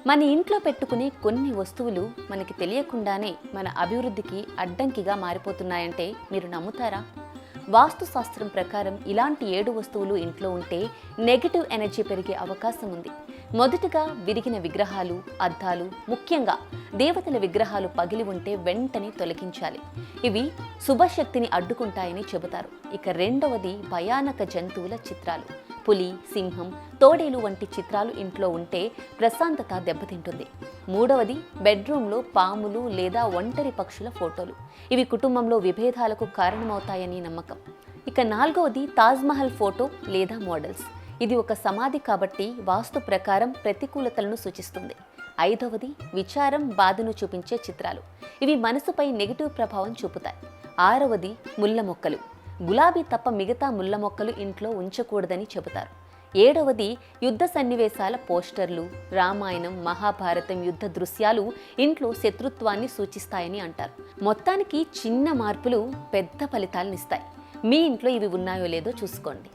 మన ఇంట్లో పెట్టుకునే కొన్ని వస్తువులు మనకి తెలియకుండానే మన అభివృద్ధికి అడ్డంకిగా మారిపోతున్నాయంటే మీరు నమ్ముతారా? వాస్తుశాస్త్రం ప్రకారం ఇలాంటి 7 వస్తువులు ఇంట్లో ఉంటే నెగటివ్ ఎనర్జీ పెరిగే అవకాశం ఉంది. మొదటగా విరిగిన విగ్రహాలు, అద్దాలు, ముఖ్యంగా దేవతల విగ్రహాలు పగిలి ఉంటే వెంటనే తొలగించాలి. ఇవి శుభశక్తిని అడ్డుకుంటాయని చెబుతారు. ఇక రెండవది భయానక జంతువుల చిత్రాలు. పులి, సింహం, తోడేలు వంటి చిత్రాలు ఇంట్లో ఉంటే ప్రశాంతత దెబ్బతింటుంది. మూడవది బెడ్రూమ్లో పాములు లేదా ఒంటరి పక్షుల ఫోటోలు. ఇవి కుటుంబంలో విభేదాలకు కారణమవుతాయని నమ్మకం. ఇక నాలుగవది తాజ్మహల్ ఫోటో లేదా మోడల్స్. ఇది ఒక సమాధి కాబట్టి వాస్తు ప్రకారం ప్రతికూలతలను సూచిస్తుంది. ఐదవది విచారం, బాధను చూపించే చిత్రాలు. ఇవి మనసుపై నెగిటివ్ ప్రభావం చూపుతాయి. ఆరవది ముళ్ళ మొక్కలు. గులాబీ తప్ప మిగతా ముళ్ళ మొక్కలు ఇంట్లో ఉంచకూడదని చెబుతారు. ఏడవది యుద్ధ సన్నివేశాల పోస్టర్లు. రామాయణం, మహాభారతం యుద్ధ దృశ్యాలు ఇంట్లో శత్రుత్వాన్ని సూచిస్తాయని అంటారు. మొత్తానికి చిన్న మార్పులు పెద్ద ఫలితాలనిస్తాయి. మీ ఇంట్లో ఇవి ఉన్నాయో లేదో చూసుకోండి.